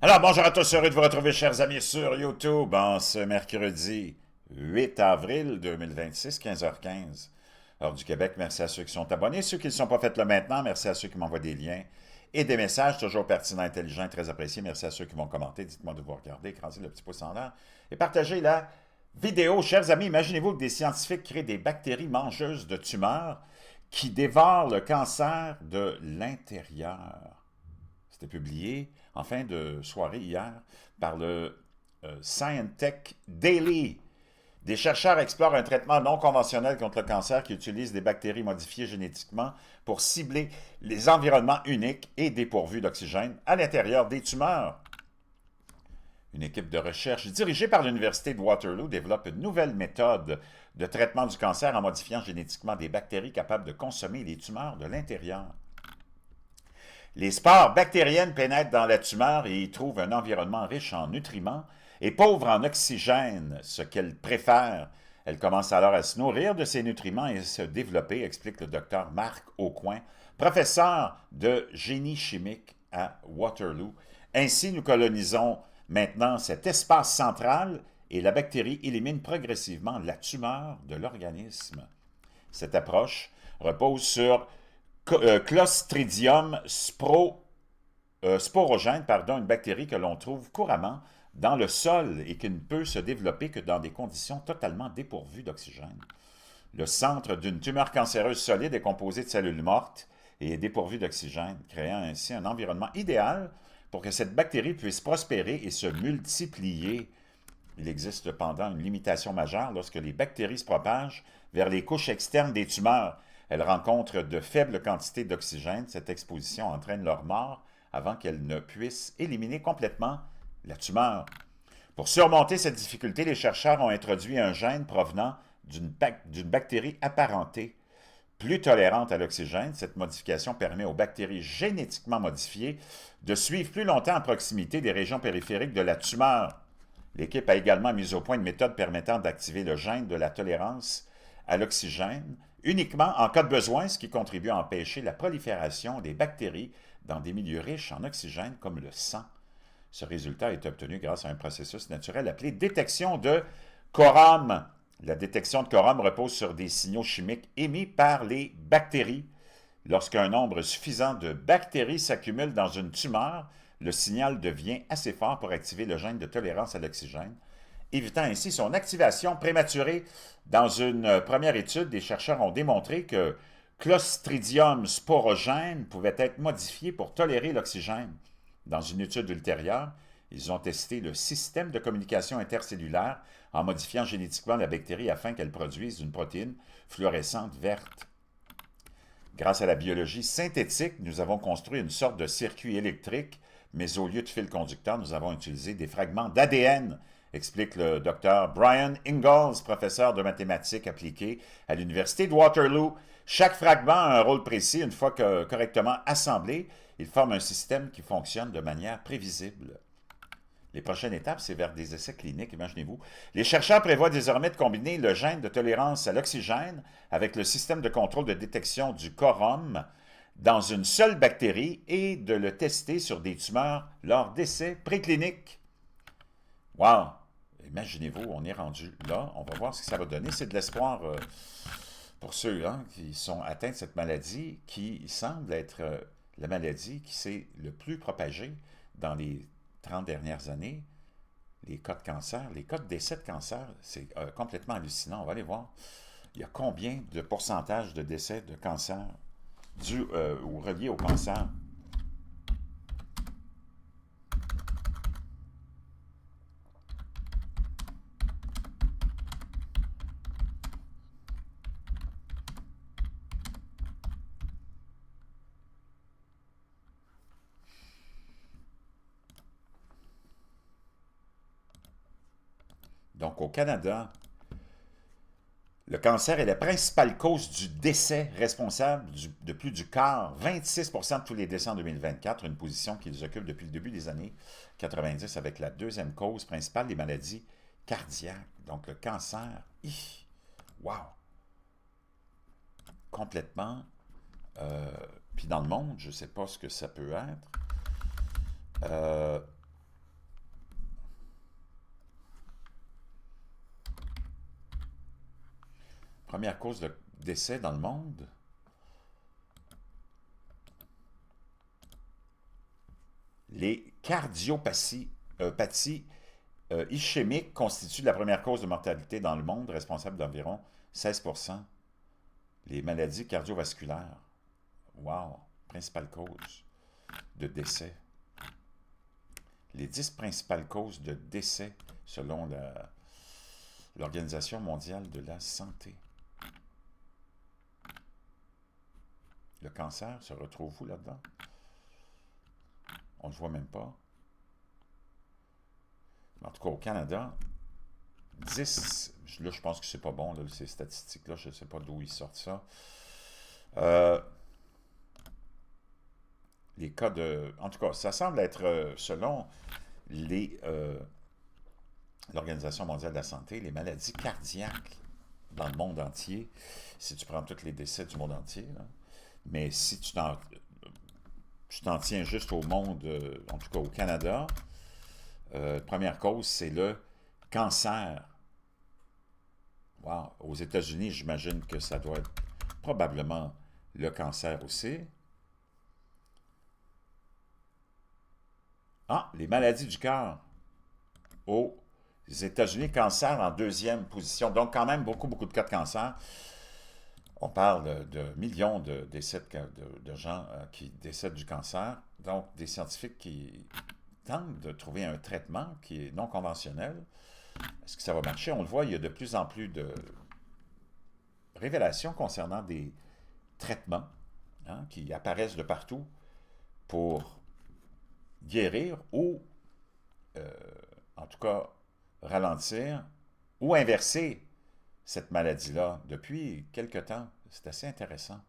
Alors, bonjour à tous, heureux de vous retrouver, chers amis, sur YouTube en ce mercredi 8 avril 2026, 15h15, heure du Québec. Merci à ceux qui sont abonnés. Ceux qui ne sont pas faits là maintenant, merci à ceux qui m'envoient des liens et des messages toujours pertinents, intelligents, très appréciés. Merci à ceux qui vont commenter. Dites-moi de vous regarder, écrasez le petit pouce en l'air et partagez la vidéo. Chers amis, imaginez-vous que des scientifiques créent des bactéries mangeuses de tumeurs qui dévorent le cancer de l'intérieur. C'était publié en fin de soirée hier par le Scientech Daily. Des chercheurs explorent un traitement non conventionnel contre le cancer qui utilise des bactéries modifiées génétiquement pour cibler les environnements uniques et dépourvus d'oxygène à l'intérieur des tumeurs. Une équipe de recherche dirigée par l'Université de Waterloo développe une nouvelle méthode de traitement du cancer en modifiant génétiquement des bactéries capables de consommer les tumeurs de l'intérieur. Les spores bactériennes pénètrent dans la tumeur et y trouvent un environnement riche en nutriments et pauvre en oxygène, ce qu'elles préfèrent. Elles commencent alors à se nourrir de ces nutriments et à se développer, explique le docteur Marc Aucoin, professeur de génie chimique à Waterloo. Ainsi, nous colonisons maintenant cet espace central et la bactérie élimine progressivement la tumeur de l'organisme. Cette approche repose sur Clostridium sporogène, une bactérie que l'on trouve couramment dans le sol et qui ne peut se développer que dans des conditions totalement dépourvues d'oxygène. Le centre d'une tumeur cancéreuse solide est composé de cellules mortes et est dépourvu d'oxygène, créant ainsi un environnement idéal pour que cette bactérie puisse prospérer et se multiplier. Il existe cependant une limitation majeure lorsque les bactéries se propagent vers les couches externes des tumeurs. Elles rencontrent de faibles quantités d'oxygène. Cette exposition entraîne leur mort avant qu'elles ne puissent éliminer complètement la tumeur. Pour surmonter cette difficulté, les chercheurs ont introduit un gène provenant d'une bactérie apparentée. Plus tolérante à l'oxygène, cette modification permet aux bactéries génétiquement modifiées de suivre plus longtemps à proximité des régions périphériques de la tumeur. L'équipe a également mis au point une méthode permettant d'activer le gène de la tolérance à l'oxygène uniquement en cas de besoin, ce qui contribue à empêcher la prolifération des bactéries dans des milieux riches en oxygène comme le sang. Ce résultat est obtenu grâce à un processus naturel appelé détection de quorum. La détection de quorum repose sur des signaux chimiques émis par les bactéries. Lorsqu'un nombre suffisant de bactéries s'accumule dans une tumeur, le signal devient assez fort pour activer le gène de tolérance à l'oxygène, évitant ainsi son activation prématurée. Dans une première étude, des chercheurs ont démontré que Clostridium sporogène pouvait être modifié pour tolérer l'oxygène. Dans une étude ultérieure, ils ont testé le système de communication intercellulaire en modifiant génétiquement la bactérie afin qu'elle produise une protéine fluorescente verte. Grâce à la biologie synthétique, nous avons construit une sorte de circuit électrique, mais au lieu de fil conducteur, nous avons utilisé des fragments d'ADN, explique le docteur Brian Ingalls, professeur de mathématiques appliquées à l'Université de Waterloo. Chaque fragment a un rôle précis. Une fois correctement assemblé, il forme un système qui fonctionne de manière prévisible. Les prochaines étapes, c'est vers des essais cliniques, imaginez-vous. Les chercheurs prévoient désormais de combiner le gène de tolérance à l'oxygène avec le système de contrôle de détection du quorum dans une seule bactérie et de le tester sur des tumeurs lors d'essais précliniques. Wow! Imaginez-vous, on est rendu là. On va voir ce que ça va donner. C'est de l'espoir pour ceux qui sont atteints de cette maladie qui semble être la maladie qui s'est le plus propagée dans les 30 dernières années. Les cas de cancer, les cas de décès de cancer, c'est complètement hallucinant. On va aller voir. Il y a combien de pourcentage de décès de cancer dus ou reliés au cancer? Donc, au Canada, le cancer est la principale cause du décès responsable de plus du quart, 26% de tous les décès en 2024, une position qu'ils occupent depuis le début des années 90 avec la deuxième cause principale des maladies cardiaques. Donc le cancer, wow, complètement. Puis dans le monde, je ne sais pas ce que ça peut être. Première cause de décès dans le monde. Les cardiopathies ischémiques constituent la première cause de mortalité dans le monde, responsable d'environ 16%. Les maladies cardiovasculaires. Wow! Principale cause de décès. Les 10 principales causes de décès selon l'Organisation mondiale de la santé. Le cancer se retrouve où là-dedans? On ne le voit même pas. En tout cas, au Canada, 10, là je pense que c'est pas bon, là, ces statistiques-là, je ne sais pas d'où ils sortent ça. Les cas de... En tout cas, ça semble être, selon l'Organisation mondiale de la santé, les maladies cardiaques dans le monde entier, si tu prends tous les décès du monde entier, là, mais si tu t'en tiens juste au monde, en tout cas au Canada, première cause, c'est le cancer. Wow. Aux États-Unis, j'imagine que ça doit être probablement le cancer aussi. Ah, les maladies du cœur. Aux États-Unis, cancer en deuxième position. Donc, quand même, beaucoup, beaucoup de cas de cancer. On parle de millions de décès de gens qui décèdent du cancer. Donc, des scientifiques qui tentent de trouver un traitement qui est non conventionnel. Est-ce que ça va marcher? On le voit, il y a de plus en plus de révélations concernant des traitements qui apparaissent de partout pour guérir ou, en tout cas, ralentir ou inverser cette maladie-là depuis quelque temps. C'est assez intéressant.